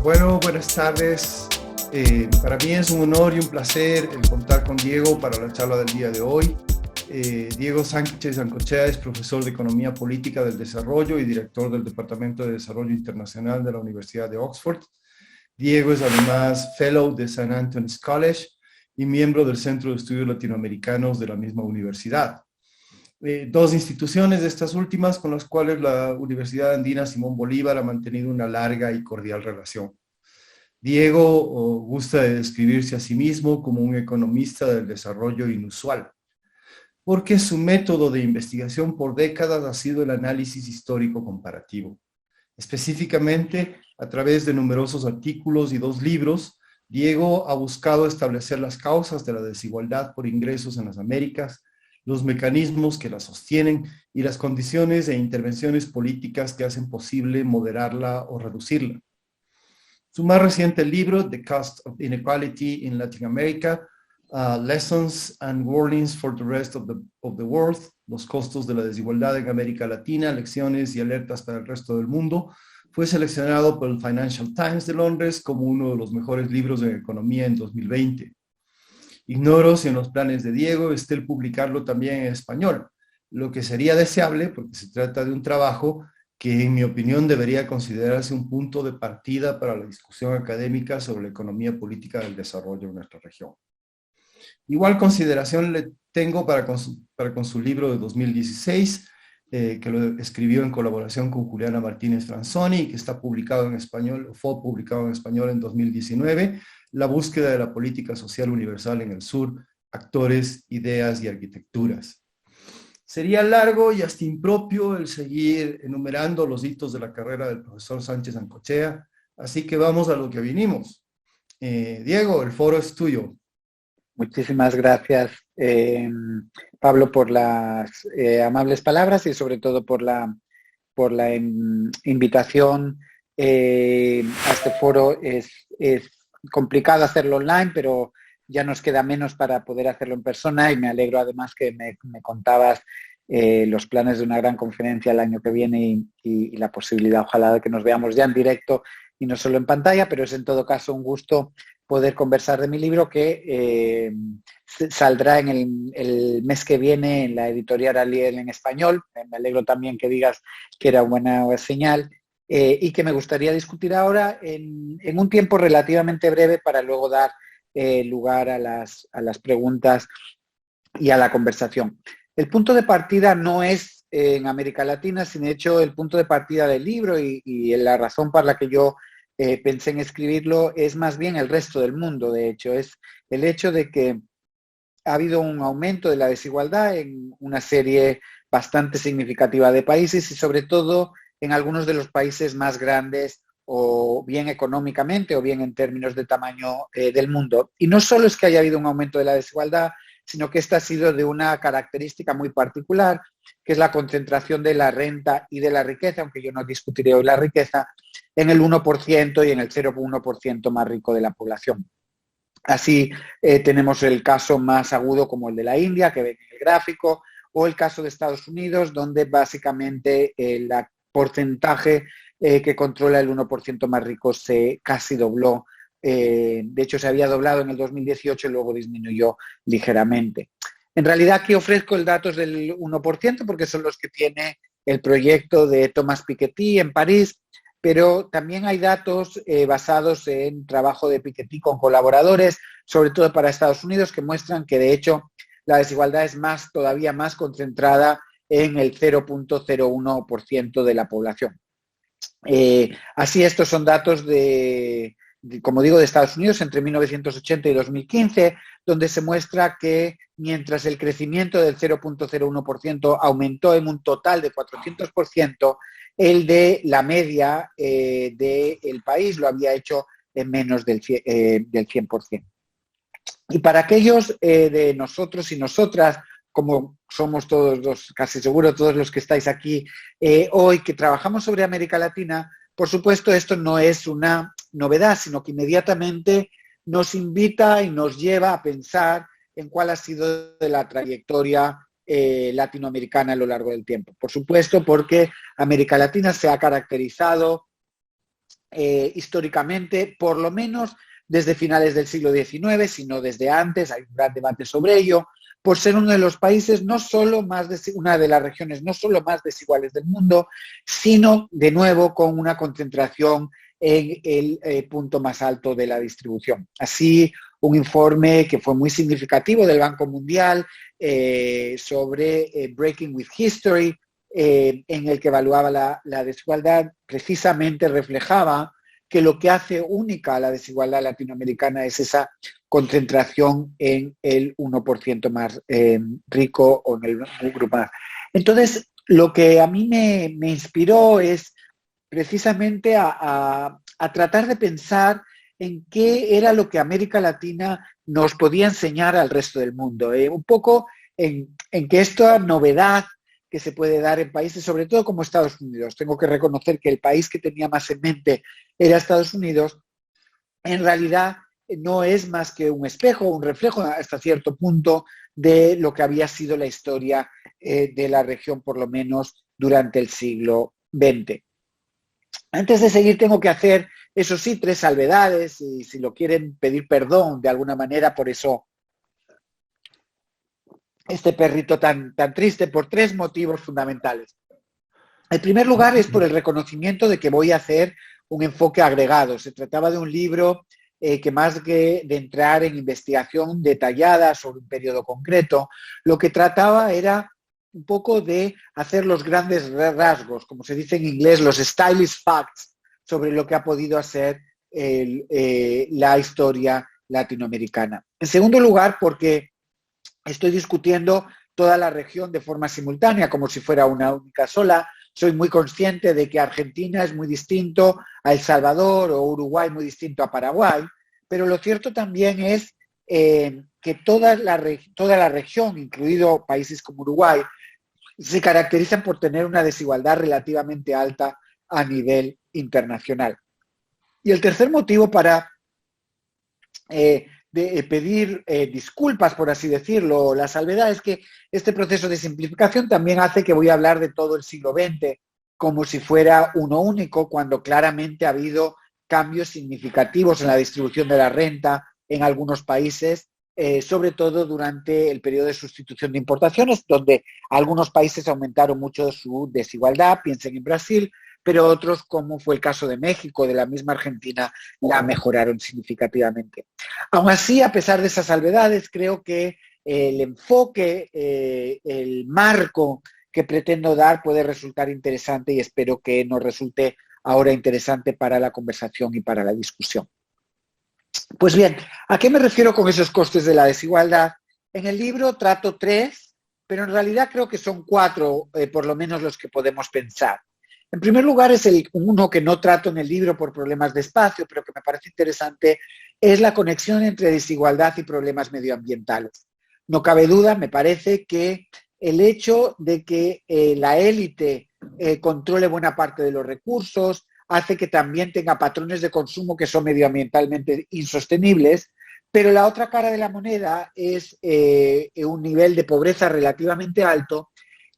Bueno, buenas tardes. Para mí es un honor y un placer el contar con Diego para la charla del día de hoy. Diego Sánchez Ancochea es profesor de Economía Política del Desarrollo y director del Departamento de Desarrollo Internacional de la Universidad de Oxford. Diego es además Fellow de St. Anthony's College y miembro del Centro de Estudios Latinoamericanos de la misma universidad. Dos instituciones de estas últimas con las cuales la Universidad Andina Simón Bolívar ha mantenido una larga y cordial relación. Diego gusta de describirse a sí mismo como un economista del desarrollo inusual, porque su método de investigación por décadas ha sido el análisis histórico comparativo. Específicamente, a través de numerosos artículos y 2 libros, Diego ha buscado establecer las causas de la desigualdad por ingresos en las Américas, los mecanismos que la sostienen y las condiciones e intervenciones políticas que hacen posible moderarla o reducirla. Su más reciente libro, The Cost of Inequality in Latin America, Lessons and Warnings for the Rest of the World, Los costos de la desigualdad en América Latina, lecciones y alertas para el resto del mundo, fue seleccionado por el Financial Times de Londres como uno de los mejores libros de economía en 2020. Ignoro si en los planes de Diego esté el publicarlo también en español, lo que sería deseable porque se trata de un trabajo que en mi opinión debería considerarse un punto de partida para la discusión académica sobre la economía política del desarrollo en nuestra región. Igual consideración le tengo para con su libro de 2016, que lo escribió en colaboración con Juliana Martínez Franzoni y que está publicado en español, fue publicado en español en 2019, La búsqueda de la política social universal en el sur, actores, ideas y arquitecturas. Sería largo y hasta impropio el seguir enumerando los hitos de la carrera del profesor Sánchez Ancochea, así que vamos a lo que vinimos. Diego, el foro es tuyo. Muchísimas gracias, Pablo, por las amables palabras y sobre todo por la invitación a este foro. Es complicado hacerlo online, pero ya nos queda menos para poder hacerlo en persona y me alegro además que me contabas los planes de una gran conferencia el año que viene y la posibilidad, ojalá, de que nos veamos ya en directo y no solo en pantalla, pero es en todo caso un gusto poder conversar de mi libro que saldrá en el mes que viene en la editorial Aliel en español. Me alegro también que digas que era buena señal y que me gustaría discutir ahora en un tiempo relativamente breve para luego dar lugar a las preguntas y a la conversación. El punto de partida no es en América Latina, sino de hecho el punto de partida del libro y la razón por la que yo pensé en escribirlo es más bien el resto del mundo. De hecho, es el hecho de que ha habido un aumento de la desigualdad en una serie bastante significativa de países y sobre todo en algunos de los países más grandes o bien económicamente o bien en términos de tamaño del mundo. Y no solo es que haya habido un aumento de la desigualdad, sino que esta ha sido de una característica muy particular, que es la concentración de la renta y de la riqueza, aunque yo no discutiré hoy la riqueza, en el 1% y en el 0,1% más rico de la población. Así tenemos el caso más agudo como el de la India, que ven en el gráfico, o el caso de Estados Unidos, donde básicamente el porcentaje que controla el 1% más rico se casi dobló. De hecho, se había doblado en el 2018 y luego disminuyó ligeramente. En realidad, aquí ofrezco el datos del 1% porque son los que tiene el proyecto de Thomas Piketty en París, pero también hay datos basados en trabajo de Piketty con colaboradores, sobre todo para Estados Unidos, que muestran que de hecho la desigualdad es todavía más concentrada en el 0,01% de la población. Así, estos son datos como digo, de Estados Unidos entre 1980 y 2015, donde se muestra que mientras el crecimiento del 0,01% aumentó en un total de 400%, el de la media del país lo había hecho en menos del 100%. Y para aquellos de nosotros y nosotras, como somos todos casi seguro todos los que estáis aquí hoy, que trabajamos sobre América Latina, por supuesto esto no es una novedad, sino que inmediatamente nos invita y nos lleva a pensar en cuál ha sido la trayectoria latinoamericana a lo largo del tiempo. Por supuesto, porque América Latina se ha caracterizado históricamente, por lo menos desde finales del siglo XIX, sino desde antes, hay un gran debate sobre ello, por ser uno de los países una de las regiones no solo más desiguales del mundo, sino de nuevo con una concentración en el punto más alto de la distribución. Así, un informe que fue muy significativo del Banco Mundial sobre Breaking with History, en el que evaluaba la desigualdad, precisamente reflejaba que lo que hace única a la desigualdad latinoamericana es esa concentración en el 1% más rico o en el grupo más. Entonces, lo que a mí me inspiró es precisamente a tratar de pensar en qué era lo que América Latina nos podía enseñar al resto del mundo. Un poco en que esta novedad que se puede dar en países, sobre todo como Estados Unidos. Tengo que reconocer que el país que tenía más en mente era Estados Unidos. En realidad no es más que un espejo, un reflejo hasta cierto punto de lo que había sido la historia de la región, por lo menos durante el siglo XX. Antes de seguir tengo que hacer, eso sí, 3 salvedades y si lo quieren pedir perdón de alguna manera por eso este perrito tan triste, por 3 motivos fundamentales. El primer lugar es por el reconocimiento de que voy a hacer un enfoque agregado. Se trataba de un libro que más que de entrar en investigación detallada sobre un periodo concreto, lo que trataba era un poco de hacer los grandes rasgos, como se dice en inglés, los stylish facts, sobre lo que ha podido hacer la historia latinoamericana. En segundo lugar, porque estoy discutiendo toda la región de forma simultánea, como si fuera una única sola. Soy muy consciente de que Argentina es muy distinto a El Salvador o Uruguay muy distinto a Paraguay, pero lo cierto también es que toda la región, incluido países como Uruguay, se caracterizan por tener una desigualdad relativamente alta a nivel internacional. Y el tercer motivo para de pedir disculpas, por así decirlo, la salvedad es que este proceso de simplificación también hace que voy a hablar de todo el siglo XX como si fuera uno único, cuando claramente ha habido cambios significativos en la distribución de la renta en algunos países, sobre todo durante el periodo de sustitución de importaciones, donde algunos países aumentaron mucho su desigualdad, piensen en Brasil, pero otros, como fue el caso de México, de la misma Argentina, la mejoraron significativamente. Aún así, a pesar de esas salvedades, creo que el enfoque, el marco que pretendo dar puede resultar interesante y espero que nos resulte ahora interesante para la conversación y para la discusión. Pues bien, ¿a qué me refiero con esos costes de la desigualdad? En el libro trato 3, pero en realidad creo que son 4, por lo menos los que podemos pensar. En primer lugar, es uno que no trato en el libro por problemas de espacio, pero que me parece interesante, es la conexión entre desigualdad y problemas medioambientales. No cabe duda, me parece, que el hecho de que la élite controle buena parte de los recursos hace que también tenga patrones de consumo que son medioambientalmente insostenibles, pero la otra cara de la moneda es un nivel de pobreza relativamente alto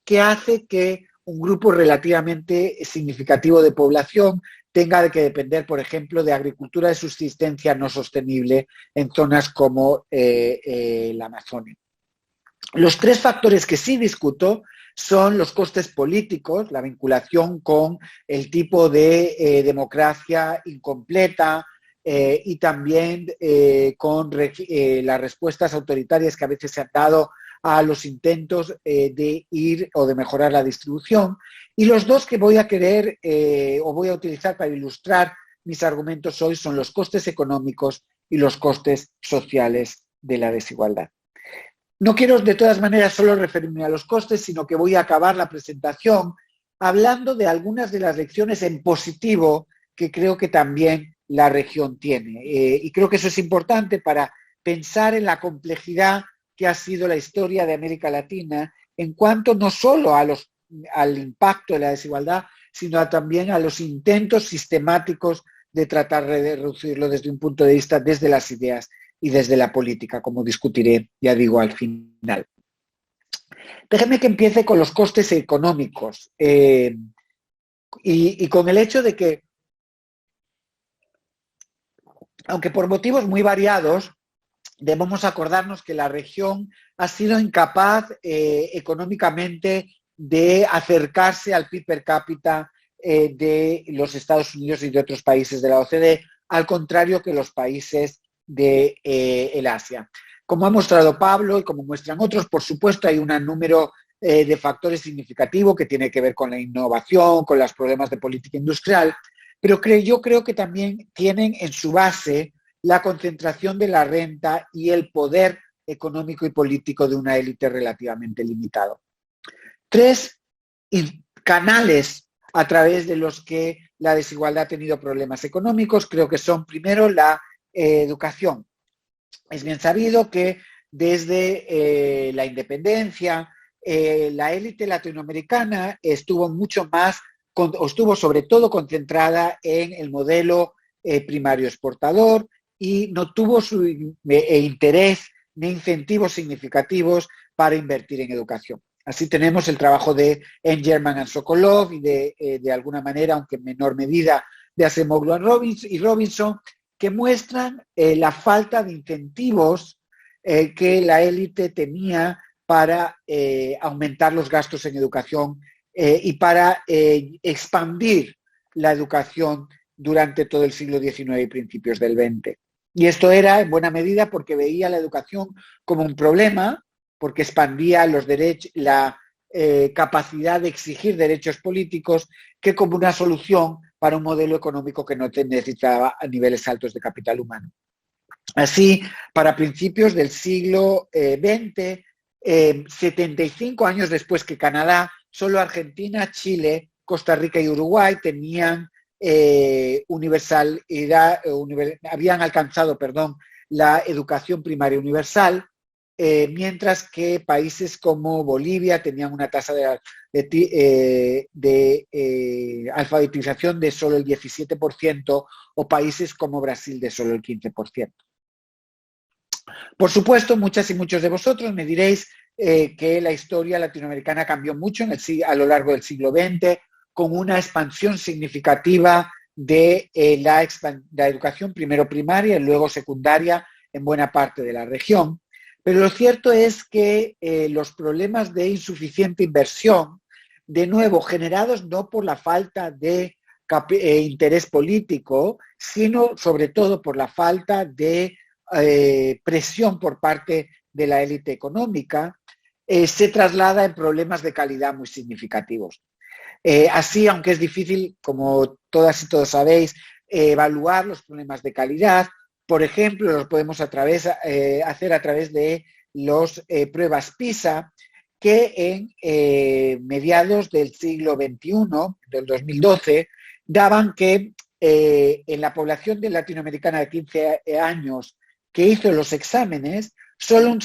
que hace que un grupo relativamente significativo de población tenga que depender, por ejemplo, de agricultura de subsistencia no sostenible en zonas como la Amazonia. Los 3 factores que sí discuto son los costes políticos, la vinculación con el tipo de democracia incompleta y también con las respuestas autoritarias que a veces se han dado a los intentos de ir o de mejorar la distribución. Y los 2 que voy a querer o voy a utilizar para ilustrar mis argumentos hoy son los costes económicos y los costes sociales de la desigualdad. No quiero de todas maneras solo referirme a los costes, sino que voy a acabar la presentación hablando de algunas de las lecciones en positivo que creo que también la región tiene. Y creo que eso es importante para pensar en la complejidad que ha sido la historia de América Latina en cuanto no solo al impacto de la desigualdad, sino también a los intentos sistemáticos de tratar de reducirlo desde un punto de vista, desde las ideas y desde la política, como discutiré, ya digo, al final. Déjenme que empiece con los costes económicos y con el hecho de que aunque por motivos muy variados, debemos acordarnos que la región ha sido incapaz económicamente de acercarse al PIB per cápita de los Estados Unidos y de otros países de la OCDE, al contrario que los países de el Asia. Como ha mostrado Pablo y como muestran otros, por supuesto hay un número de factores significativos que tiene que ver con la innovación, con los problemas de política industrial, pero yo creo que también tienen en su base la concentración de la renta y el poder económico y político de una élite relativamente limitado. 3 canales a través de los que la desigualdad ha tenido problemas económicos, creo que son primero la educación. Es bien sabido que desde la independencia, la élite latinoamericana estuvo sobre todo concentrada en el modelo primario exportador y no tuvo su interés ni incentivos significativos para invertir en educación. Así tenemos el trabajo de Engerman and Sokolov y de alguna manera, aunque en menor medida, de Acemoglu y Robinson, que muestran la falta de incentivos que la élite tenía para aumentar los gastos en educación y para expandir la educación durante todo el siglo XIX y principios del XX. Y esto era en buena medida porque veía la educación como un problema, porque expandía los derechos, la capacidad de exigir derechos políticos, que como una solución para un modelo económico que no necesitaba a niveles altos de capital humano. Así, para principios del siglo XX, 75 años después que Canadá, solo Argentina, Chile, Costa Rica y Uruguay tenían habían alcanzado, la educación primaria universal, mientras que países como Bolivia tenían una tasa de alfabetización de solo el 17% o países como Brasil de solo el 15%. Por supuesto, muchas y muchos de vosotros me diréis que la historia latinoamericana cambió mucho a lo largo del siglo XX, con una expansión significativa de la educación primero primaria y luego secundaria en buena parte de la región. Pero lo cierto es que los problemas de insuficiente inversión, de nuevo, generados no por la falta de interés político, sino sobre todo por la falta de presión por parte de la élite económica, se traslada en problemas de calidad muy significativos. Así, aunque es difícil, como todas y todos sabéis, evaluar los problemas de calidad, por ejemplo, los podemos hacer a través de las pruebas PISA, que en mediados del siglo XXI, del 2012, daban que en la población latinoamericana de 15 años que hizo los exámenes, solo un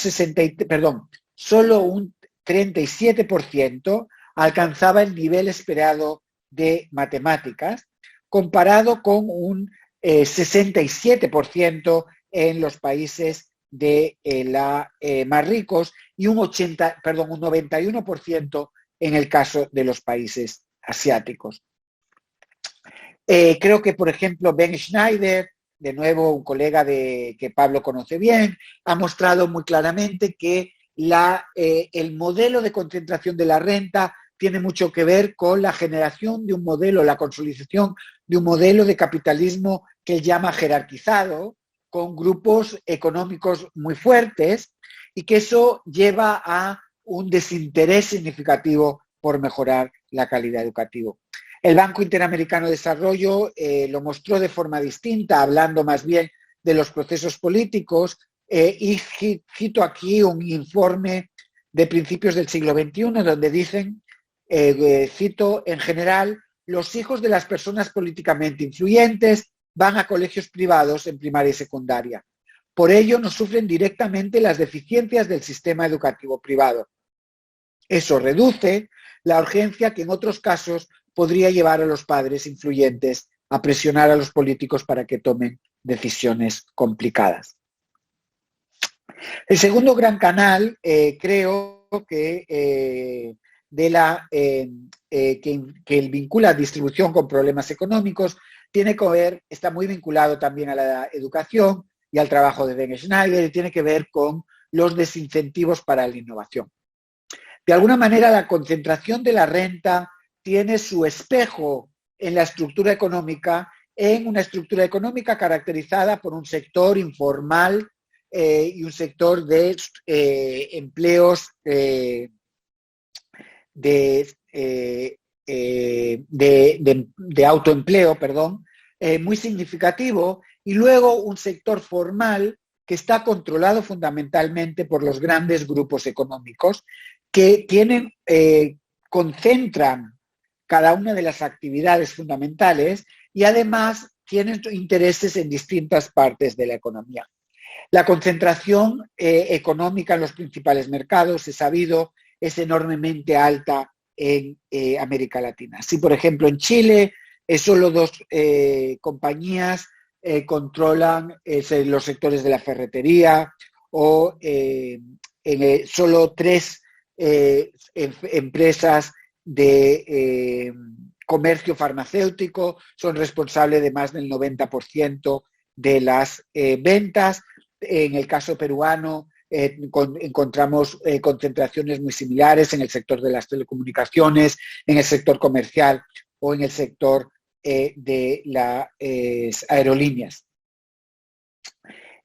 37% alcanzaba el nivel esperado de matemáticas, comparado con un 67% en los países más ricos y un 91% en el caso de los países asiáticos. Creo que, por ejemplo, Ben Schneider, de nuevo un colega que Pablo conoce bien, ha mostrado muy claramente que el modelo de concentración de la renta tiene mucho que ver con la generación de un modelo, la consolidación de un modelo de capitalismo que él llama jerarquizado, con grupos económicos muy fuertes, y que eso lleva a un desinterés significativo por mejorar la calidad educativa. El Banco Interamericano de Desarrollo lo mostró de forma distinta, hablando más bien de los procesos políticos, y cito aquí un informe de principios del siglo XXI, donde dicen, cito, en general, los hijos de las personas políticamente influyentes van a colegios privados en primaria y secundaria. Por ello, no sufren directamente las deficiencias del sistema educativo privado. Eso reduce la urgencia que en otros casos podría llevar a los padres influyentes a presionar a los políticos para que tomen decisiones complicadas. El segundo gran canal, creo que que vincula distribución con problemas económicos, tiene que ver, está muy vinculado también a la educación y al trabajo de Ben Schneider, y tiene que ver con los desincentivos para la innovación. De alguna manera, la concentración de la renta tiene su espejo en la estructura económica, en una estructura económica caracterizada por un sector informal y un sector de empleos de autoempleo, perdón, muy significativo, y luego un sector formal que está controlado fundamentalmente por los grandes grupos económicos que concentran cada una de las actividades fundamentales y además tienen intereses en distintas partes de la economía. La concentración económica en los principales mercados, es sabido, es enormemente alta en América Latina. Si, por ejemplo, en Chile solo dos compañías controlan los sectores de la ferretería, o solo 3 empresas de comercio farmacéutico son responsables de más del 90% de las ventas. En el caso peruano encontramos concentraciones muy similares en el sector de las telecomunicaciones, en el sector comercial o en el sector de las aerolíneas.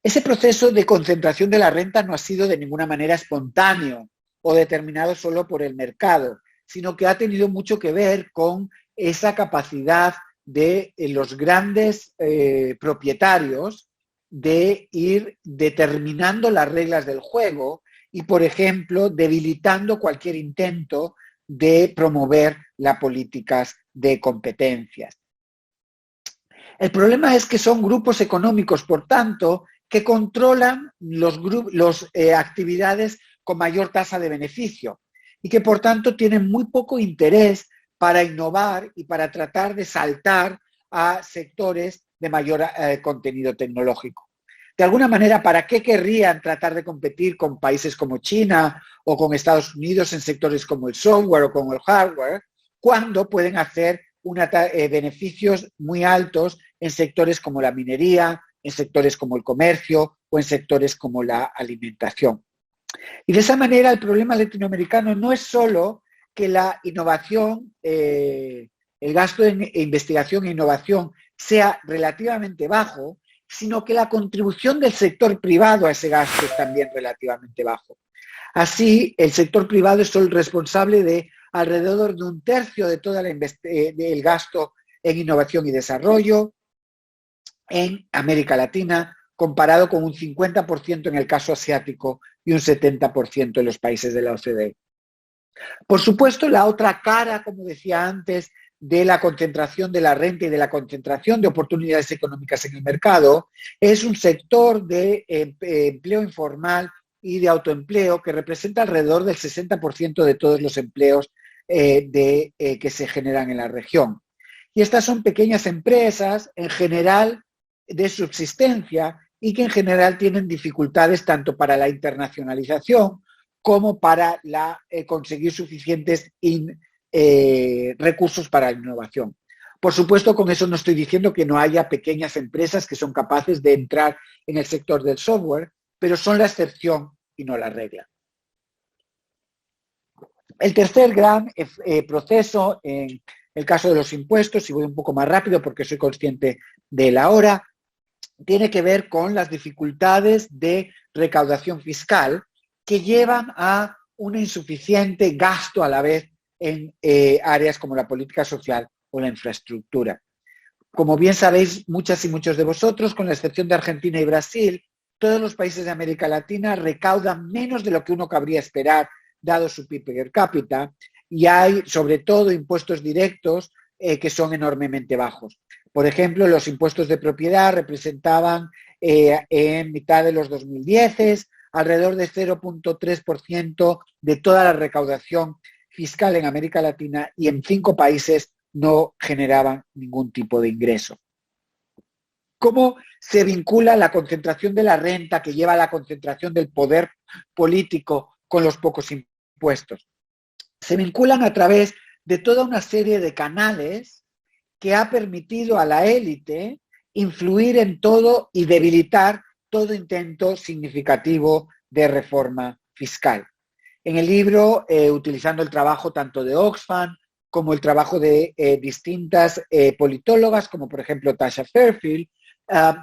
Ese proceso de concentración de la renta no ha sido de ninguna manera espontáneo o determinado solo por el mercado, sino que ha tenido mucho que ver con esa capacidad de los grandes propietarios de ir determinando las reglas del juego y, por ejemplo, debilitando cualquier intento de promover las políticas de competencias. El problema es que son grupos económicos, por tanto, que controlan las actividades con mayor tasa de beneficio y que, por tanto, tienen muy poco interés para innovar y para tratar de saltar a sectores de mayor contenido tecnológico. De alguna manera, ¿para qué querrían tratar de competir con países como China o con Estados Unidos en sectores como el software o como el hardware, cuando pueden hacer beneficios muy altos en sectores como la minería, en sectores como el comercio o en sectores como la alimentación? Y de esa manera el problema latinoamericano no es solo que la innovación, el gasto en investigación e innovación sea relativamente bajo, sino que la contribución del sector privado a ese gasto es también relativamente bajo. Así, el sector privado es el responsable de alrededor de 1/3 de todo el gasto en innovación y desarrollo en América Latina, comparado con un 50% en el caso asiático y un 70% en los países de la OCDE. Por supuesto, la otra cara, como decía antes, de la concentración de la renta y de la concentración de oportunidades económicas en el mercado es un sector de empleo informal y de autoempleo que representa alrededor del 60% de todos los empleos que se generan en la región. Y estas son pequeñas empresas, en general, de subsistencia y que en general tienen dificultades tanto para la internacionalización como para conseguir suficientes recursos para la innovación. Por supuesto, con eso no estoy diciendo que no haya pequeñas empresas que son capaces de entrar en el sector del software, pero son la excepción y no la regla. El tercer gran proceso en el caso de los impuestos, y voy un poco más rápido porque soy consciente de la hora, tiene que ver con las dificultades de recaudación fiscal que llevan a un insuficiente gasto a la vez en áreas como la política social o la infraestructura. Como bien sabéis, muchas y muchos de vosotros, con la excepción de Argentina y Brasil, todos los países de América Latina recaudan menos de lo que uno cabría esperar, dado su PIB per cápita, y hay, sobre todo, impuestos directos que son enormemente bajos. Por ejemplo, los impuestos de propiedad representaban en mitad de los 2010 alrededor de 0.3% de toda la recaudación fiscal en América Latina, y en 5 países no generaban ningún tipo de ingreso. ¿Cómo se vincula la concentración de la renta que lleva a la concentración del poder político con los pocos impuestos? Se vinculan a través de toda una serie de canales que ha permitido a la élite influir en todo y debilitar todo intento significativo de reforma fiscal. En el libro, utilizando el trabajo tanto de Oxfam como el trabajo de distintas politólogas, como por ejemplo Tasha Fairfield,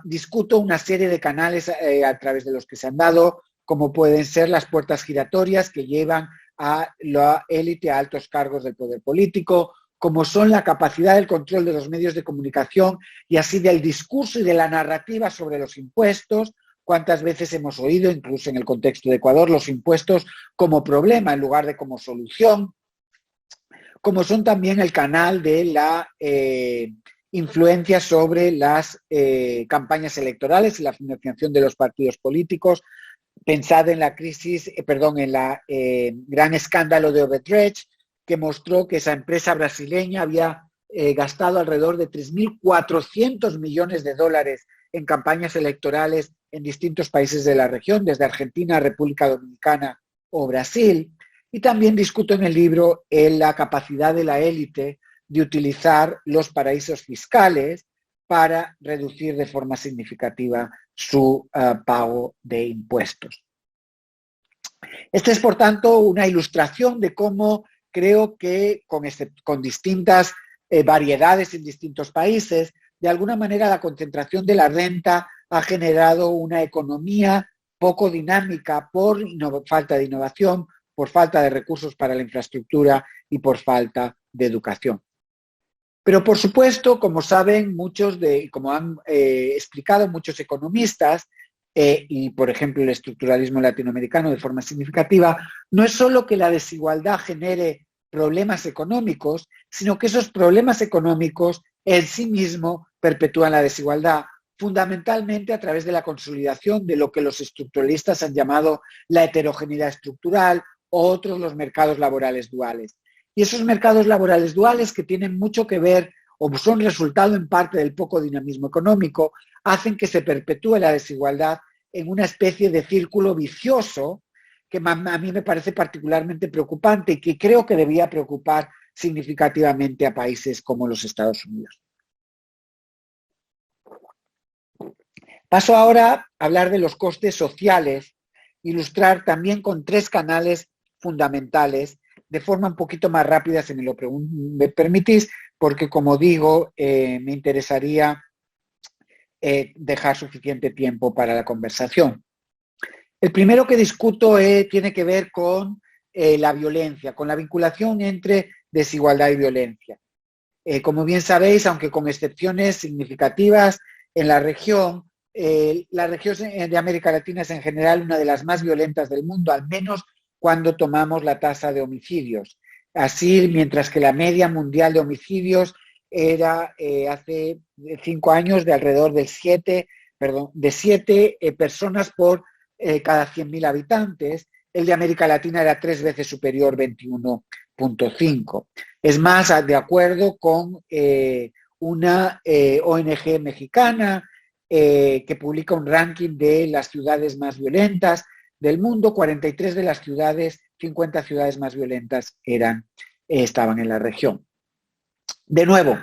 discuto una serie de canales a través de los que se han dado, como pueden ser las puertas giratorias que llevan a la élite a altos cargos del poder político, como son la capacidad del control de los medios de comunicación y así del discurso y de la narrativa sobre los impuestos. ¿Cuántas veces hemos oído, incluso en el contexto de Ecuador, los impuestos como problema en lugar de como solución? Como son también el canal de la influencia sobre las campañas electorales y la financiación de los partidos políticos. Pensad en la crisis, en la gran escándalo de Odebrecht, que mostró que esa empresa brasileña había gastado alrededor de 3.400 millones de dólares en campañas electorales en distintos países de la región, desde Argentina, República Dominicana o Brasil. Y también discuto en el libro la capacidad de la élite de utilizar los paraísos fiscales para reducir de forma significativa su pago de impuestos. Esta es, por tanto, una ilustración de cómo creo que con distintas variedades en distintos países, de alguna manera la concentración de la renta ha generado una economía poco dinámica por falta de innovación, por falta de recursos para la infraestructura y por falta de educación. Pero por supuesto, como saben como han explicado muchos economistas, y por ejemplo el estructuralismo latinoamericano de forma significativa, no es solo que la desigualdad genere problemas económicos, sino que esos problemas económicos en sí mismos perpetúan la desigualdad, fundamentalmente a través de la consolidación de lo que los estructuralistas han llamado la heterogeneidad estructural o otros los mercados laborales duales. Y esos mercados laborales duales, que tienen mucho que ver o son resultado en parte del poco dinamismo económico, hacen que se perpetúe la desigualdad en una especie de círculo vicioso que a mí me parece particularmente preocupante y que creo que debía preocupar significativamente a países como los Estados Unidos. Paso ahora a hablar de los costes sociales, ilustrar también con 3 canales fundamentales, de forma un poquito más rápida, si me permitís, porque como digo, me interesaría dejar suficiente tiempo para la conversación. El primero que discuto tiene que ver con la violencia, con la vinculación entre desigualdad y violencia. Como bien sabéis, aunque con excepciones significativas en la región de América Latina es en general una de las más violentas del mundo, al menos cuando tomamos la tasa de homicidios. Así, mientras que la media mundial de homicidios era hace 5 años de alrededor de 7 personas por cada 100.000 habitantes, el de América Latina era 3 veces superior, 21.5. Es más, de acuerdo con una ONG mexicana que publica un ranking de las ciudades más violentas del mundo, 43 de las 50 ciudades más violentas estaban en la región. De nuevo,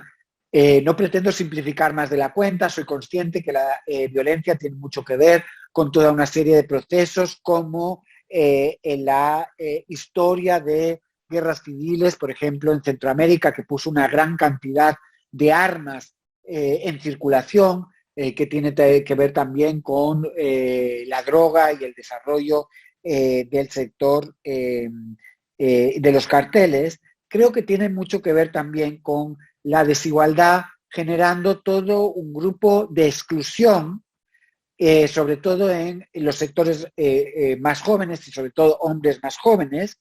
no pretendo simplificar más de la cuenta, soy consciente que la violencia tiene mucho que ver con toda una serie de procesos como en la historia de guerras civiles, por ejemplo, en Centroamérica, que puso una gran cantidad de armas en circulación, que tiene que ver también con la droga y el desarrollo del sector de los carteles. Creo que tiene mucho que ver también con la desigualdad, generando todo un grupo de exclusión, sobre todo en los sectores más jóvenes y sobre todo hombres más jóvenes,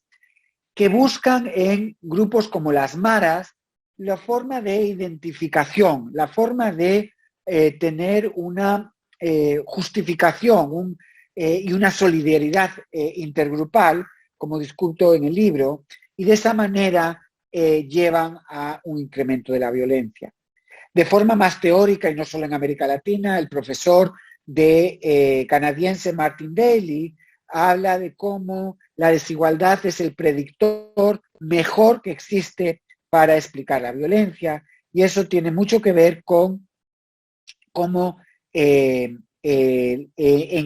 que buscan en grupos como las maras la forma de identificación, la forma de tener una justificación y una solidaridad intergrupal, como discuto en el libro, y de esa manera llevan a un incremento de la violencia. De forma más teórica, y no solo en América Latina, el profesor canadiense Martin Daly habla de cómo la desigualdad es el predictor mejor que existe para explicar la violencia, y eso tiene mucho que ver con cómo en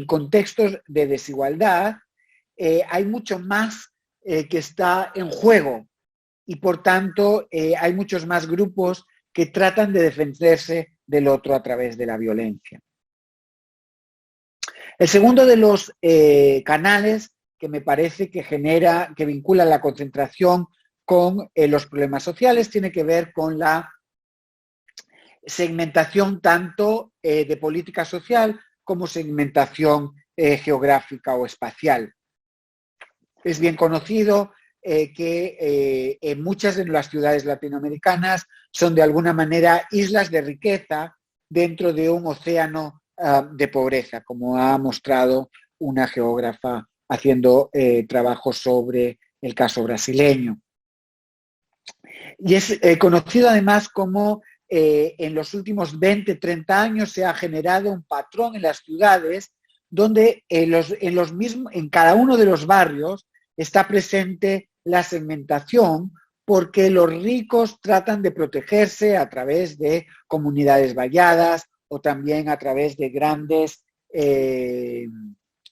contextos de desigualdad hay mucho más que está en juego y por tanto hay muchos más grupos que tratan de defenderse del otro a través de la violencia. El segundo de los canales que me parece que vincula la concentración con los problemas sociales tiene que ver con la segmentación tanto de política social como segmentación geográfica o espacial. Es bien conocido que en muchas de las ciudades latinoamericanas son de alguna manera islas de riqueza dentro de un océano de pobreza, como ha mostrado una geógrafa haciendo trabajos sobre el caso brasileño. Y es conocido además como en los últimos 20, 30 años se ha generado un patrón en las ciudades donde en cada uno de los barrios está presente la segmentación porque los ricos tratan de protegerse a través de comunidades valladas o también a través de grandes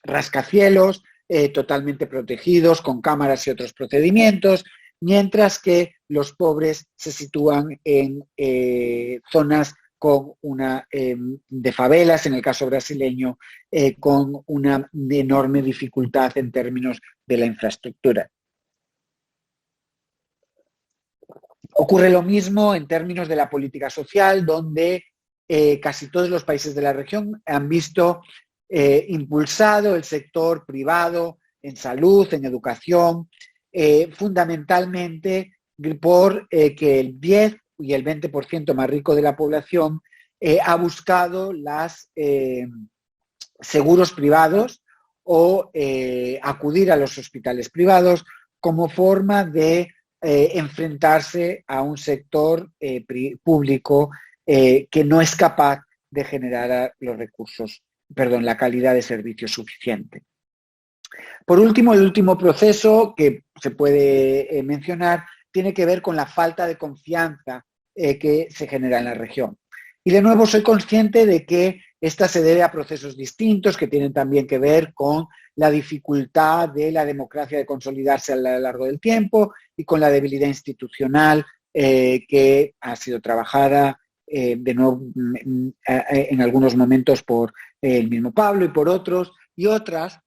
rascacielos totalmente protegidos con cámaras y otros procedimientos, mientras que los pobres se sitúan en zonas con de favelas, en el caso brasileño, con una enorme dificultad en términos de la infraestructura. Ocurre lo mismo en términos de la política social, donde casi todos los países de la región han visto impulsado el sector privado en salud, en educación, fundamentalmente por que el 10 y el 20% más rico de la población ha buscado los seguros privados o acudir a los hospitales privados como forma de enfrentarse a un sector público que no es capaz de generar la calidad de servicio suficiente. Por último, el último proceso que se puede mencionar tiene que ver con la falta de confianza que se genera en la región. Y de nuevo soy consciente de que esta se debe a procesos distintos que tienen también que ver con la dificultad de la democracia de consolidarse a lo largo del tiempo y con la debilidad institucional que ha sido trabajada de nuevo en algunos momentos por el mismo Pablo y por otros y otras,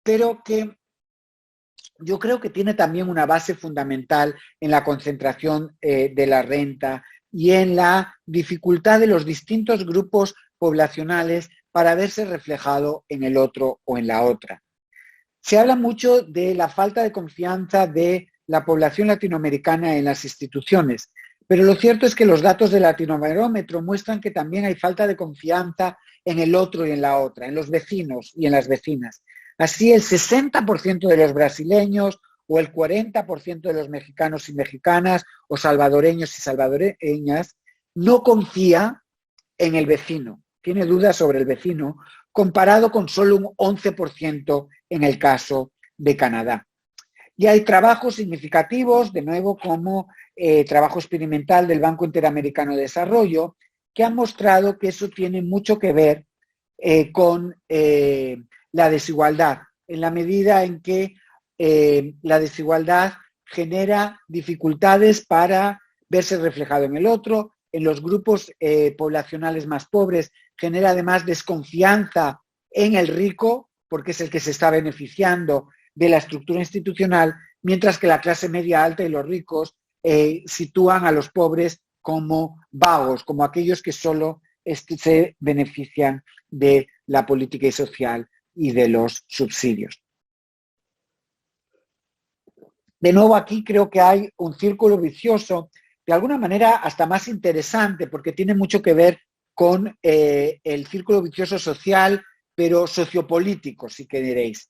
pero que yo creo que tiene también una base fundamental en la concentración de la renta y en la dificultad de los distintos grupos poblacionales para verse reflejado en el otro o en la otra. Se habla mucho de la falta de confianza de la población latinoamericana en las instituciones, pero lo cierto es que los datos del Latinobarómetro muestran que también hay falta de confianza en el otro y en la otra, en los vecinos y en las vecinas. Así, el 60% de los brasileños o el 40% de los mexicanos y mexicanas o salvadoreños y salvadoreñas no confía en el vecino, tiene dudas sobre el vecino, comparado con solo un 11% en el caso de Canadá. Y hay trabajos significativos, de nuevo, como trabajo experimental del Banco Interamericano de Desarrollo, que han mostrado que eso tiene mucho que ver con la desigualdad, en la medida en que la desigualdad genera dificultades para verse reflejado en el otro, en los grupos poblacionales más pobres genera además desconfianza en el rico, porque es el que se está beneficiando de la estructura institucional, mientras que la clase media alta y los ricos sitúan a los pobres como vagos, como aquellos que solo se benefician de la política social y de los subsidios. De nuevo, aquí creo que hay un círculo vicioso, de alguna manera hasta más interesante, porque tiene mucho que ver con el círculo vicioso social, pero sociopolítico, si queréis.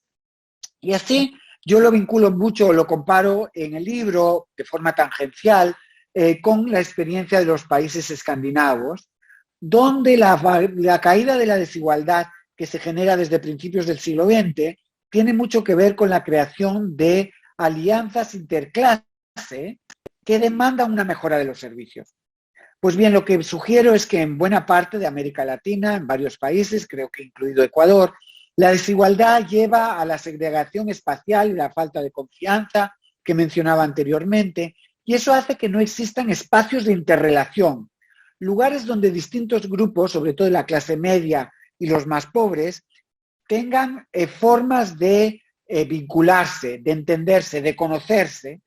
Y así yo lo vinculo mucho, lo comparo en el libro de forma tangencial con la experiencia de los países escandinavos, donde la caída de la desigualdad que se genera desde principios del siglo XX tiene mucho que ver con la creación de alianzas interclase que demandan una mejora de los servicios. Pues bien, lo que sugiero es que en buena parte de América Latina, en varios países, creo que incluido Ecuador, la desigualdad lleva a la segregación espacial y la falta de confianza que mencionaba anteriormente, y eso hace que no existan espacios de interrelación, lugares donde distintos grupos, sobre todo la clase media y los más pobres, tengan formas de vincularse, de entenderse, de conocerse,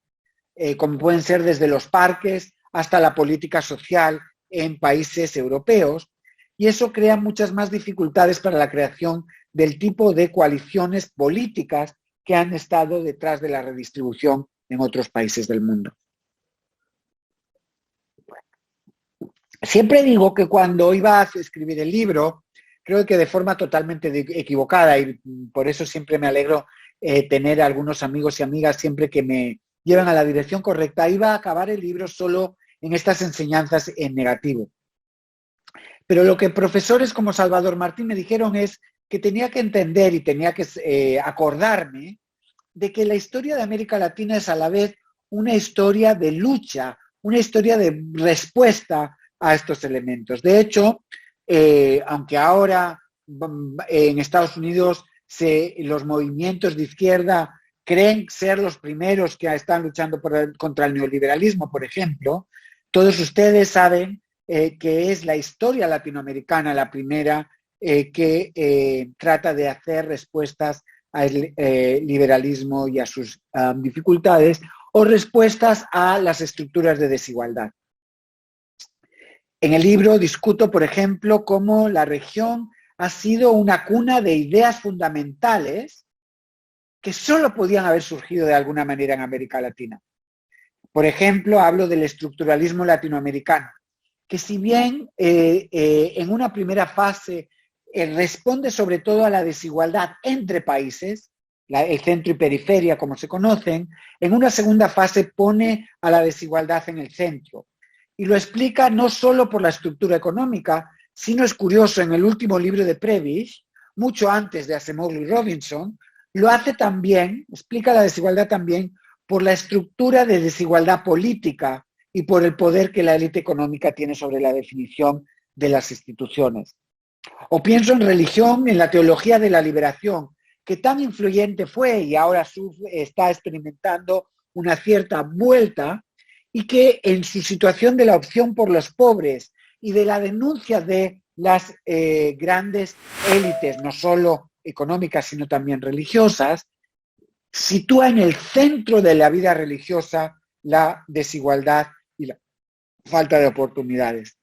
como pueden ser desde los parques hasta la política social en países europeos, y eso crea muchas más dificultades para la creación del tipo de coaliciones políticas que han estado detrás de la redistribución en otros países del mundo. Siempre digo que cuando iba a escribir el libro, creo que de forma totalmente equivocada, y por eso siempre me alegro tener algunos amigos y amigas siempre que me llevan a la dirección correcta, iba a acabar el libro solo en estas enseñanzas en negativo. Pero lo que profesores como Salvador Martín me dijeron es que tenía que entender y tenía que acordarme de que la historia de América Latina es a la vez una historia de lucha, una historia de respuesta a estos elementos. De hecho, aunque ahora en Estados Unidos los movimientos de izquierda creen ser los primeros que están luchando contra el neoliberalismo, por ejemplo, todos ustedes saben que es la historia latinoamericana la primera que trata de hacer respuestas al liberalismo y a sus dificultades, o respuestas a las estructuras de desigualdad. En el libro discuto, por ejemplo, cómo la región ha sido una cuna de ideas fundamentales que solo podían haber surgido de alguna manera en América Latina. Por ejemplo, hablo del estructuralismo latinoamericano, que si bien en una primera fase responde sobre todo a la desigualdad entre países, el centro y periferia como se conocen, en una segunda fase pone a la desigualdad en el centro. Y lo explica no solo por la estructura económica, sino es curioso, en el último libro de Prebisch, mucho antes de Acemoglu y Robinson, lo hace también, explica la desigualdad también por la estructura de desigualdad política y por el poder que la élite económica tiene sobre la definición de las instituciones. O pienso en religión, en la teología de la liberación, que tan influyente fue y ahora está experimentando una cierta vuelta, y que en su situación de la opción por los pobres y de la denuncia de las grandes élites, no solo económicas, sino también religiosas, sitúa en el centro de la vida religiosa la desigualdad y la falta de oportunidades.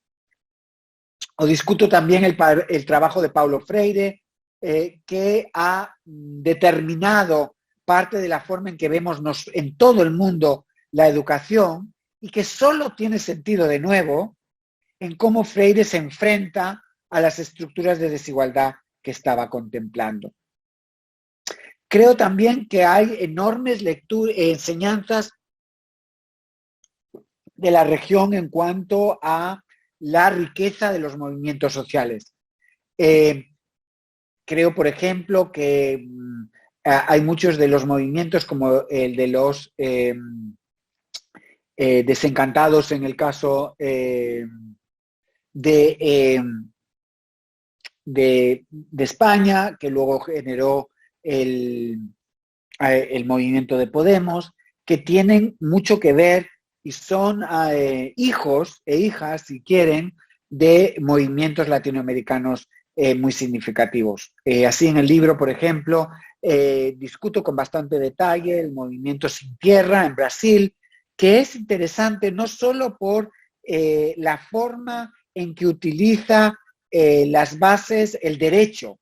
O discuto también el trabajo de Paulo Freire, que ha determinado parte de la forma en que vemos en todo el mundo la educación, y que solo tiene sentido de nuevo en cómo Freire se enfrenta a las estructuras de desigualdad que estaba contemplando. Creo también que hay enormes enseñanzas de la región en cuanto a la riqueza de los movimientos sociales. Creo, por ejemplo, que hay muchos de los movimientos, como el de los desencantados en el caso de España, que luego generó el movimiento de Podemos, que tienen mucho que ver y son hijos e hijas, si quieren, de movimientos latinoamericanos muy significativos. Así en el libro, por ejemplo, discuto con bastante detalle el movimiento Sin Tierra en Brasil, que es interesante no solo por la forma en que utiliza las bases, el derecho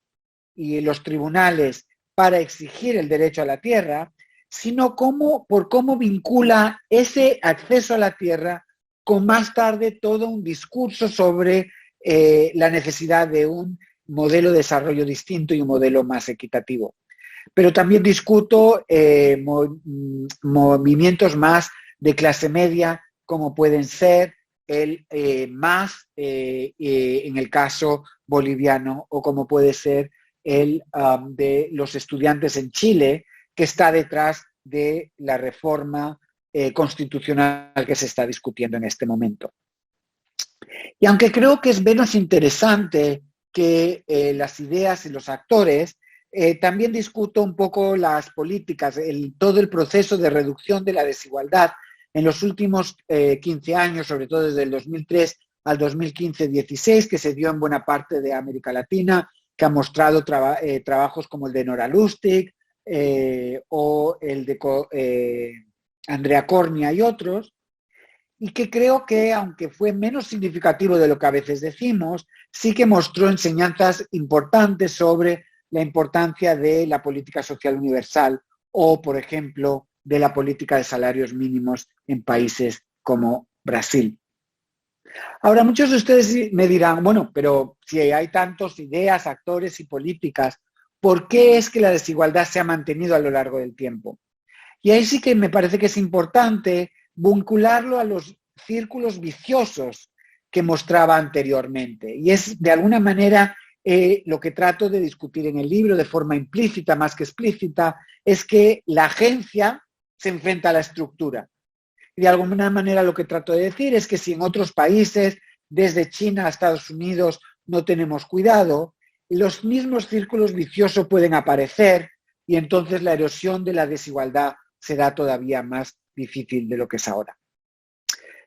y los tribunales para exigir el derecho a la tierra, sino por cómo vincula ese acceso a la tierra con más tarde todo un discurso sobre la necesidad de un modelo de desarrollo distinto y un modelo más equitativo. Pero también discuto movimientos más de clase media, como pueden ser el MAS en el caso boliviano, o como puede ser el de los estudiantes en Chile, que está detrás de la reforma constitucional que se está discutiendo en este momento. Y aunque creo que es menos interesante que las ideas y los actores, también discuto un poco las políticas, todo el proceso de reducción de la desigualdad en los últimos 15 años, sobre todo desde el 2003 al 2015-16, que se dio en buena parte de América Latina, que ha mostrado trabajos como el de Nora Lustig o el de Andrea Cornia y otros, y que creo que, aunque fue menos significativo de lo que a veces decimos, sí que mostró enseñanzas importantes sobre la importancia de la política social universal o, por ejemplo, de la política de salarios mínimos en países como Brasil. Ahora, muchos de ustedes me dirán, bueno, pero si hay tantas ideas, actores y políticas, ¿por qué es que la desigualdad se ha mantenido a lo largo del tiempo? Y ahí sí que me parece que es importante vincularlo a los círculos viciosos que mostraba anteriormente. Y es, de alguna manera, lo que trato de discutir en el libro de forma implícita más que explícita, es que la agencia se enfrenta a la estructura. Y de alguna manera lo que trato de decir es que si en otros países, desde China a Estados Unidos, no tenemos cuidado, los mismos círculos viciosos pueden aparecer y entonces la erosión de la desigualdad será todavía más difícil de lo que es ahora.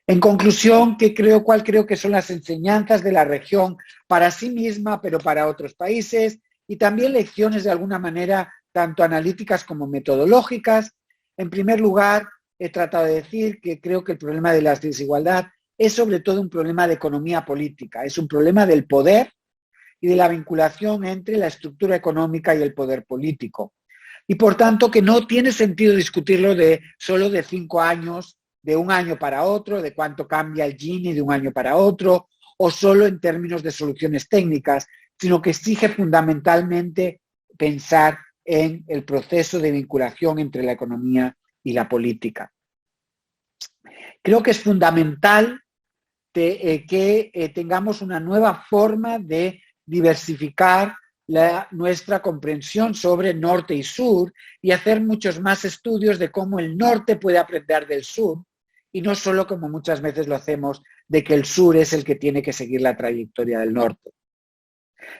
En conclusión, ¿cuál creo que son las enseñanzas de la región para sí misma, pero para otros países? Y también lecciones de alguna manera, tanto analíticas como metodológicas. En primer lugar, he tratado de decir que creo que el problema de la desigualdad es sobre todo un problema de economía política, es un problema del poder y de la vinculación entre la estructura económica y el poder político. Y por tanto que no tiene sentido discutirlo solo de 5 años, de un año para otro, de cuánto cambia el Gini de un año para otro, o solo en términos de soluciones técnicas, sino que exige fundamentalmente pensar en el proceso de vinculación entre la economía y la política. Creo que es fundamental que tengamos una nueva forma de diversificar nuestra comprensión sobre norte y sur y hacer muchos más estudios de cómo el norte puede aprender del sur y no solo, como muchas veces lo hacemos, de que el sur es el que tiene que seguir la trayectoria del norte.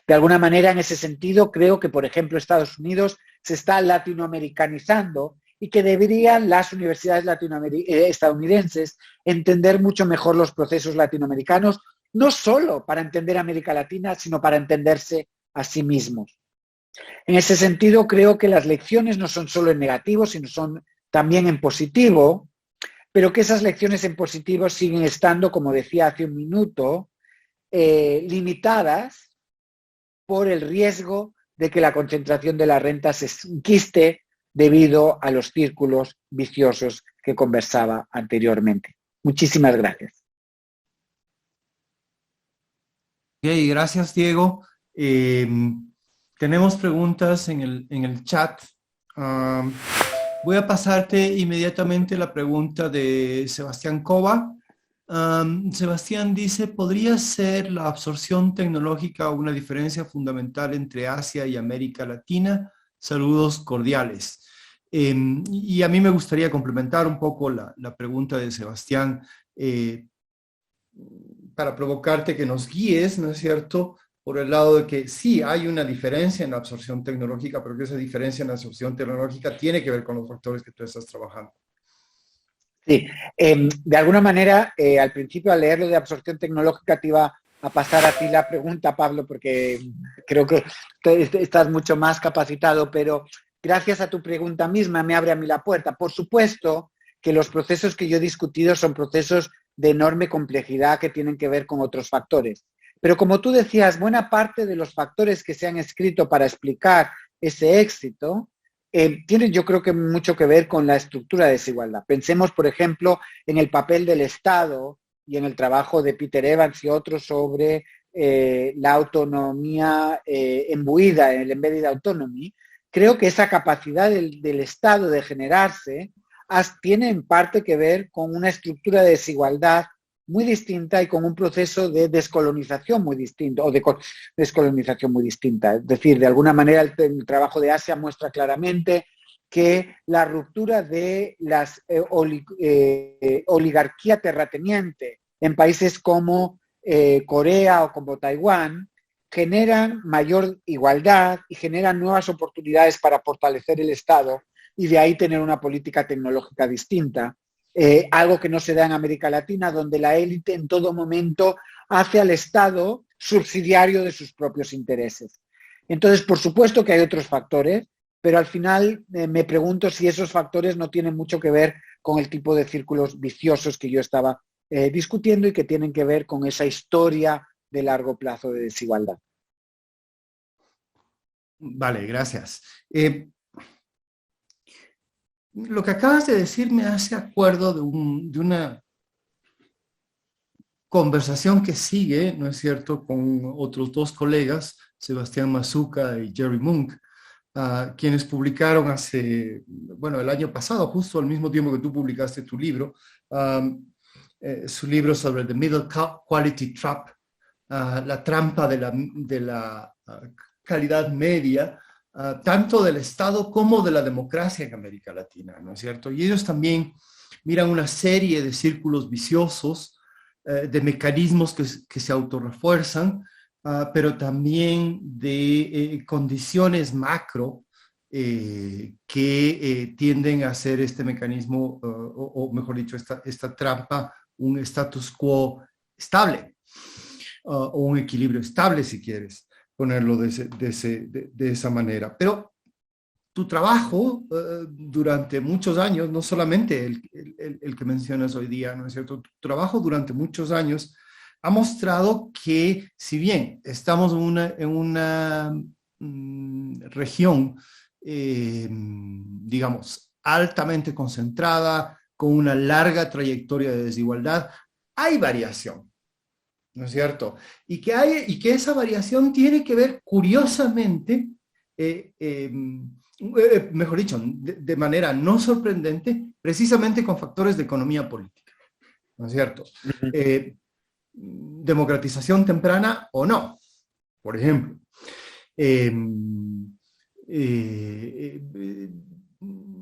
De alguna manera, en ese sentido, creo que, por ejemplo, Estados Unidos se está latinoamericanizando y que deberían las universidades estadounidenses entender mucho mejor los procesos latinoamericanos, no solo para entender América Latina, sino para entenderse a sí mismos. En ese sentido, creo que las lecciones no son solo en negativo, sino son también en positivo, pero que esas lecciones en positivo siguen estando, como decía hace un minuto, limitadas por el riesgo de que la concentración de la renta se enquiste debido a los círculos viciosos que conversaba anteriormente. Muchísimas gracias. Ok, gracias, Diego. Tenemos preguntas en el chat. Voy a pasarte inmediatamente la pregunta de Sebastián Cova. Sebastián dice, ¿podría ser la absorción tecnológica una diferencia fundamental entre Asia y América Latina? Saludos cordiales. Y a mí me gustaría complementar un poco la pregunta de Sebastián para provocarte que nos guíes, ¿no es cierto?, por el lado de que sí hay una diferencia en la absorción tecnológica, pero que esa diferencia en la absorción tecnológica tiene que ver con los factores que tú estás trabajando. Sí, de alguna manera, al principio al leerlo de absorción tecnológica te iba a pasar a ti la pregunta, Pablo, porque creo que estás mucho más capacitado, pero gracias a tu pregunta misma me abre a mí la puerta. Por supuesto que los procesos que yo he discutido son procesos de enorme complejidad que tienen que ver con otros factores. Pero como tú decías, buena parte de los factores que se han escrito para explicar ese éxito tienen, yo creo, que mucho que ver con la estructura de desigualdad. Pensemos, por ejemplo, en el papel del Estado y en el trabajo de Peter Evans y otros sobre la autonomía embuida en el embedded autonomy. Creo que esa capacidad del Estado de generarse tiene en parte que ver con una estructura de desigualdad muy distinta y con un proceso de descolonización muy distinto, o de descolonización muy distinta. Es decir, de alguna manera el trabajo de Asia muestra claramente que la ruptura de las oligarquía terrateniente en países como Corea o como Taiwán, generan mayor igualdad y generan nuevas oportunidades para fortalecer el Estado y de ahí tener una política tecnológica distinta. Algo que no se da en América Latina, donde la élite en todo momento hace al Estado subsidiario de sus propios intereses. Entonces, por supuesto que hay otros factores, pero al final me pregunto si esos factores no tienen mucho que ver con el tipo de círculos viciosos que yo estaba discutiendo y que tienen que ver con esa historia de largo plazo de desigualdad. Vale, gracias. Lo que acabas de decir me hace acuerdo de una conversación que sigue, ¿no es cierto?, con otros dos colegas, Sebastián Mazuca y Jerry Munk, quienes publicaron el año pasado, justo al mismo tiempo que tú publicaste tu libro, su libro sobre The Middle Quality Trap, la trampa de la calidad media, tanto del Estado como de la democracia en América Latina, ¿no es cierto? Y ellos también miran una serie de círculos viciosos, de mecanismos que se autorrefuerzan, pero también de condiciones macro que tienden a hacer este mecanismo, o mejor dicho, esta trampa, un status quo estable, o un equilibrio estable, si quieres ponerlo de esa manera. Pero tu trabajo durante muchos años, no solamente el que mencionas hoy día, ¿no es cierto? Tu trabajo durante muchos años ha mostrado que, si bien estamos en una región, digamos, altamente concentrada, con una larga trayectoria de desigualdad, hay variación, ¿no es cierto? Y que esa variación tiene que ver, curiosamente, mejor dicho, de manera no sorprendente, precisamente con factores de economía política, ¿no es cierto? Democratización temprana o no, por ejemplo.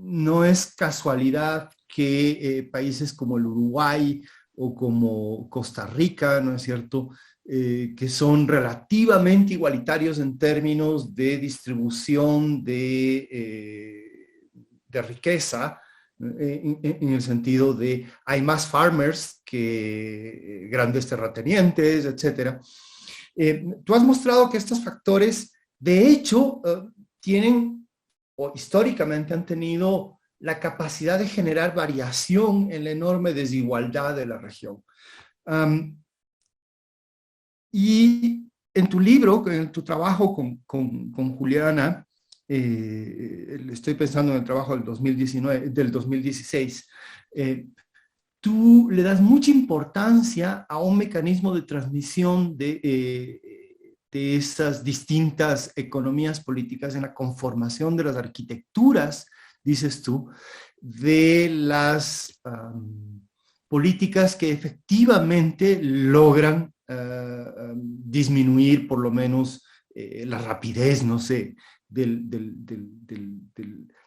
No es casualidad que países como el Uruguay o como Costa Rica, ¿no es cierto?, que son relativamente igualitarios en términos de distribución de riqueza, en el sentido de hay más farmers que grandes terratenientes, etc. Tú has mostrado que estos factores, de hecho, tienen o históricamente han tenido la capacidad de generar variación en la enorme desigualdad de la región. Y en tu libro, en tu trabajo con Juliana, estoy pensando en el trabajo del 2016, tú le das mucha importancia a un mecanismo de transmisión de esas distintas economías políticas en la conformación de las arquitecturas, dices tú, de las políticas que efectivamente logran disminuir por lo menos la rapidez, no sé, de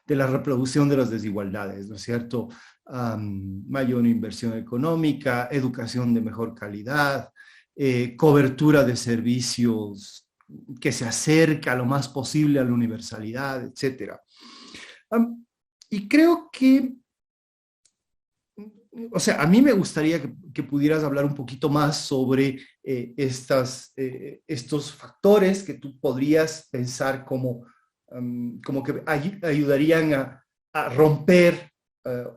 la reproducción de las desigualdades, ¿no es cierto? Mayor inversión económica, educación de mejor calidad, cobertura de servicios que se acerca lo más posible a la universalidad, etc. Y creo que, o sea, a mí me gustaría que pudieras hablar un poquito más sobre estos factores que tú podrías pensar como que ayudarían a romper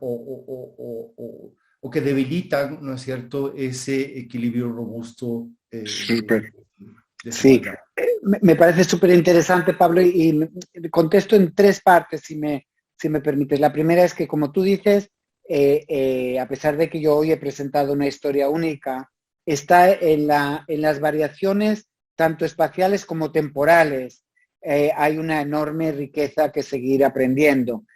o que debilitan, ¿no es cierto?, ese equilibrio robusto. Sí, me parece súper interesante, Pablo, y contesto en tres partes, si me permites. La primera es que, como tú dices, a pesar de que yo hoy he presentado una historia única, está en las variaciones tanto espaciales como temporales. Hay una enorme riqueza que seguir aprendiendo.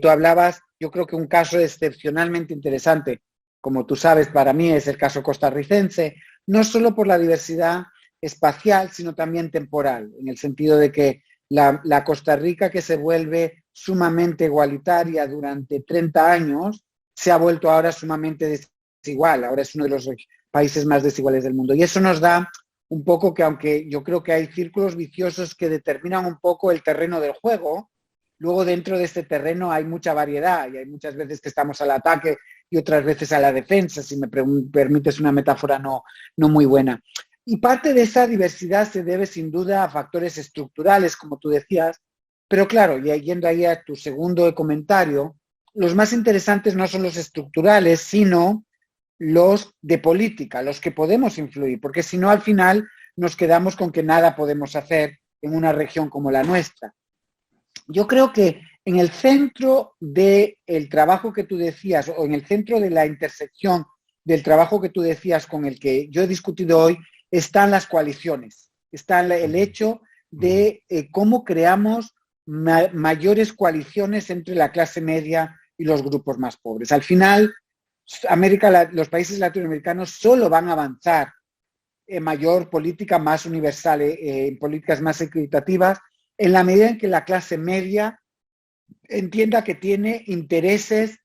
Tú hablabas, yo creo que un caso excepcionalmente interesante, como tú sabes, para mí es el caso costarricense, no solo por la diversidad espacial, sino también temporal, en el sentido de que la Costa Rica, que se vuelve sumamente igualitaria durante 30 años, se ha vuelto ahora sumamente desigual, ahora es uno de los países más desiguales del mundo. Y eso nos da un poco que, aunque yo creo que hay círculos viciosos que determinan un poco el terreno del juego, luego dentro de este terreno hay mucha variedad y hay muchas veces que estamos al ataque y otras veces a la defensa, si me permites una metáfora no muy buena. Y parte de esa diversidad se debe sin duda a factores estructurales, como tú decías, pero claro, y yendo ahí a tu segundo comentario, los más interesantes no son los estructurales, sino los de política, los que podemos influir, porque si no al final nos quedamos con que nada podemos hacer en una región como la nuestra. Yo creo que en el centro del trabajo que tú decías, o en el centro de la intersección del trabajo que tú decías con el que yo he discutido hoy, están las coaliciones, está el hecho de cómo creamos mayores coaliciones entre la clase media y los grupos más pobres. Al final, los países latinoamericanos solo van a avanzar en mayor política más universal, en políticas más equitativas, en la medida en que la clase media entienda que tiene intereses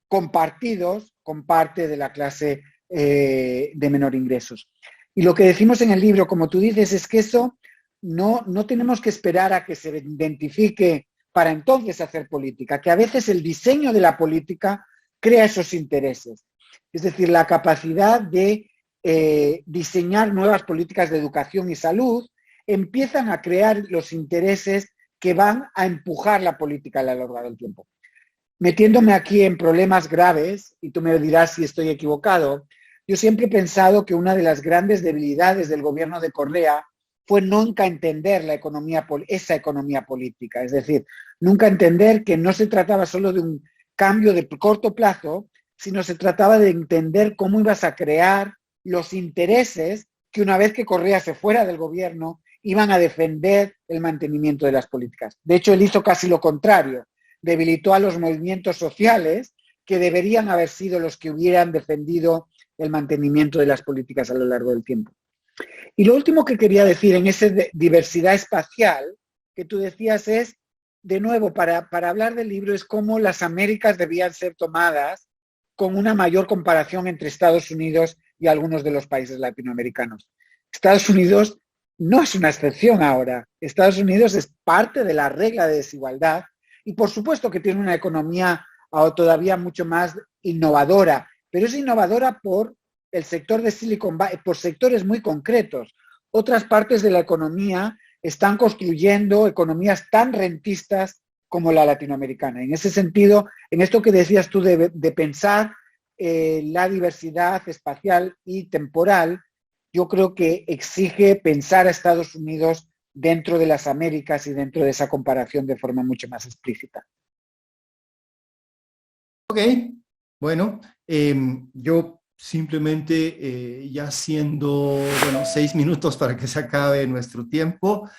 compartidos con parte de la clase de menor ingresos. Y lo que decimos en el libro, como tú dices, es que eso no tenemos que esperar a que se identifique para entonces hacer política, que a veces el diseño de la política crea esos intereses. Es decir, la capacidad de diseñar nuevas políticas de educación y salud empiezan a crear los intereses que van a empujar la política a lo largo del tiempo. Metiéndome aquí en problemas graves, y tú me dirás si estoy equivocado, yo siempre he pensado que una de las grandes debilidades del gobierno de Correa fue nunca entender esa economía política. Es decir, nunca entender que no se trataba solo de un cambio de corto plazo, sino se trataba de entender cómo ibas a crear los intereses que una vez que Correa se fuera del gobierno iban a defender el mantenimiento de las políticas. De hecho, él hizo casi lo contrario, debilitó a los movimientos sociales que deberían haber sido los que hubieran defendido el mantenimiento de las políticas a lo largo del tiempo. Y lo último que quería decir en esa diversidad espacial que tú decías es, de nuevo, para hablar del libro, es cómo las Américas debían ser tomadas con una mayor comparación entre Estados Unidos y algunos de los países latinoamericanos. Estados Unidos no es una excepción ahora. Estados Unidos es parte de la regla de desigualdad y por supuesto que tiene una economía todavía mucho más innovadora, pero es innovadora por el sector de Silicon Valley, por sectores muy concretos. Otras partes de la economía están construyendo economías tan rentistas como la latinoamericana. En ese sentido, en esto que decías tú de pensar la diversidad espacial y temporal, yo creo que exige pensar a Estados Unidos dentro de las Américas y dentro de esa comparación de forma mucho más explícita. Ok, bueno, yo simplemente ya siendo, 6 minutos para que se acabe nuestro tiempo,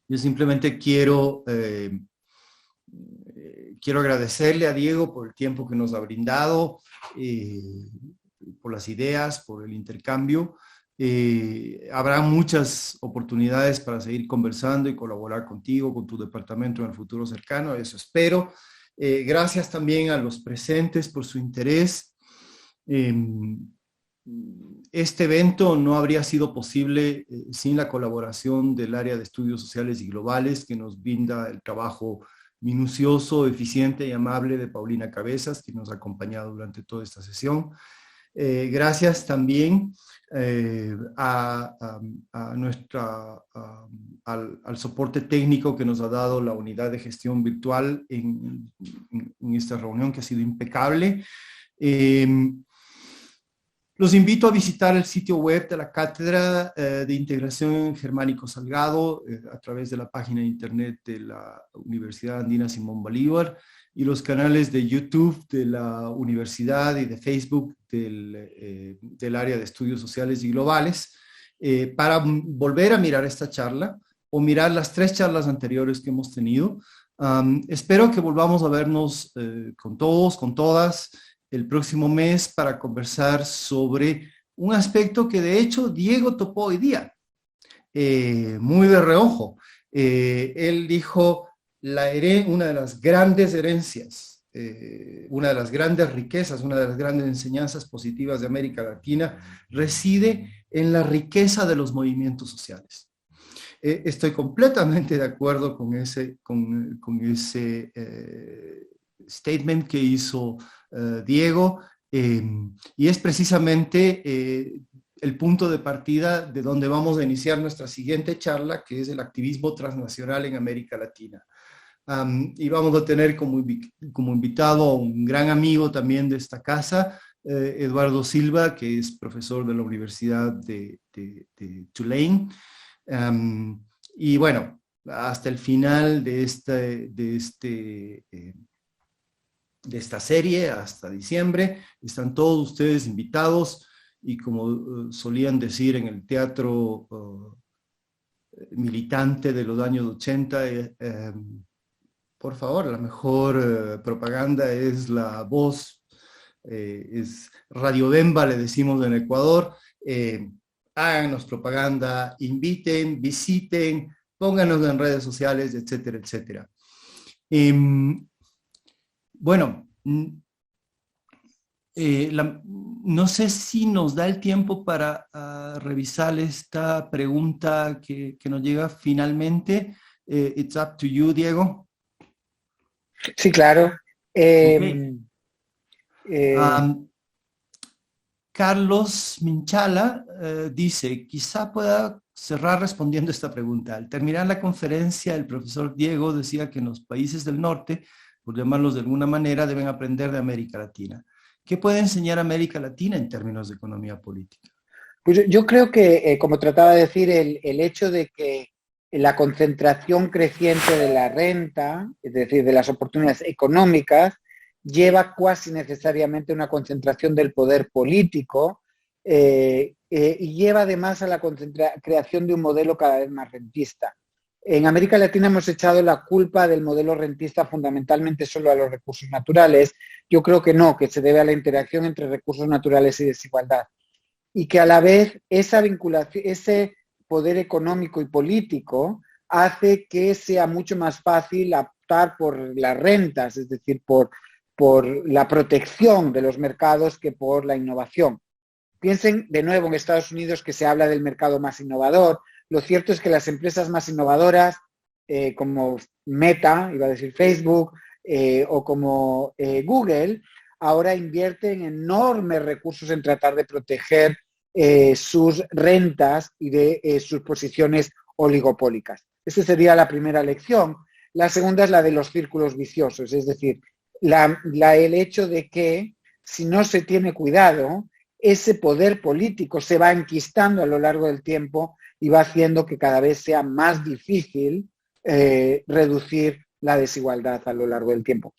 yo simplemente quiero agradecerle a Diego por el tiempo que nos ha brindado, por las ideas, por el intercambio. Habrá muchas oportunidades para seguir conversando y colaborar contigo, con tu departamento en el futuro cercano, eso espero. Gracias también a los presentes por su interés. Este evento no habría sido posible sin la colaboración del área de estudios sociales y globales, que nos brinda el trabajo minucioso, eficiente y amable de Paulina Cabezas, que nos ha acompañado durante toda esta sesión. Gracias también al soporte técnico que nos ha dado la unidad de gestión virtual en esta reunión, que ha sido impecable. Los invito a visitar el sitio web de la Cátedra de Integración Germánico Salgado a través de la página de internet de la Universidad Andina Simón Bolívar y los canales de YouTube de la universidad y de Facebook del área de estudios sociales y globales para volver a mirar esta charla o mirar las 3 charlas anteriores que hemos tenido. Espero que volvamos a vernos con todos, con todas, el próximo mes para conversar sobre un aspecto que de hecho Diego topó hoy día, muy de reojo. Él dijo, una de las grandes herencias una de las grandes riquezas, una de las grandes enseñanzas positivas de América Latina reside en la riqueza de los movimientos sociales. Estoy completamente de acuerdo con ese statement que hizo Diego, y es precisamente el punto de partida de donde vamos a iniciar nuestra siguiente charla, que es el activismo transnacional en América Latina. Y vamos a tener como invitado a un gran amigo también de esta casa, Eduardo Silva, que es profesor de la Universidad de Tulane. Y bueno, hasta el final de esta serie, hasta diciembre, están todos ustedes invitados, y como solían decir en el teatro militante de los años 80, por favor, la mejor propaganda es la voz, es Radio Bemba, le decimos en Ecuador. Háganos propaganda, inviten, visiten, pónganos en redes sociales, etcétera, etcétera. Bueno, no sé si nos da el tiempo para revisar esta pregunta que nos llega finalmente. It's up to you, Diego. Sí, claro. Okay. Carlos Minchala dice, quizá pueda cerrar respondiendo esta pregunta. Al terminar la conferencia, el profesor Diego decía que en los países del norte, por llamarlos de alguna manera, deben aprender de América Latina. ¿Qué puede enseñar América Latina en términos de economía política? Pues yo creo que, como trataba de decir, el hecho de que la concentración creciente de la renta, es decir, de las oportunidades económicas, lleva casi necesariamente una concentración del poder político y lleva además a la creación de un modelo cada vez más rentista. En América Latina hemos echado la culpa del modelo rentista fundamentalmente solo a los recursos naturales. Yo creo que no, que se debe a la interacción entre recursos naturales y desigualdad. Y que a la vez esa vinculación, ese poder económico y político hace que sea mucho más fácil optar por las rentas, es decir, por la protección de los mercados que por la innovación. Piensen de nuevo en Estados Unidos, que se habla del mercado más innovador. Lo cierto es que las empresas más innovadoras, como Meta, iba a decir Facebook, o como Google, ahora invierten enormes recursos en tratar de proteger sus rentas y de sus posiciones oligopólicas. Esa sería la primera lección. La segunda es la de los círculos viciosos, es decir, el hecho de que si no se tiene cuidado, ese poder político se va enquistando a lo largo del tiempo y va haciendo que cada vez sea más difícil reducir la desigualdad a lo largo del tiempo.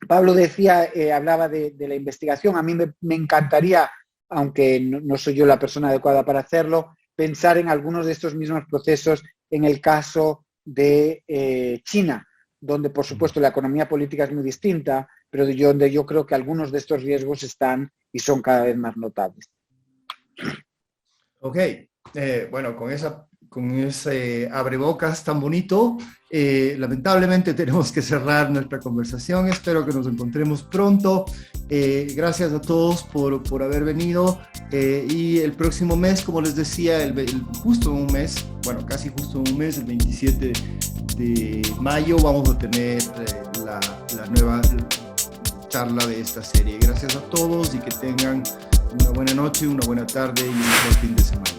Pablo decía, hablaba de la investigación. A mí me encantaría, aunque no soy yo la persona adecuada para hacerlo, pensar en algunos de estos mismos procesos en el caso de China, donde por supuesto la economía política es muy distinta, pero donde yo creo que algunos de estos riesgos están y son cada vez más notables. Ok, bueno, con ese abrebocas tan bonito, lamentablemente tenemos que cerrar nuestra conversación. Espero que nos encontremos pronto. Gracias a todos por haber venido, y el próximo mes, como les decía, justo en un mes, bueno, casi justo en un mes, el 27 de mayo, vamos a tener la nueva charla de esta serie. Gracias a todos y que tengan una buena noche, una buena tarde y un buen fin de semana.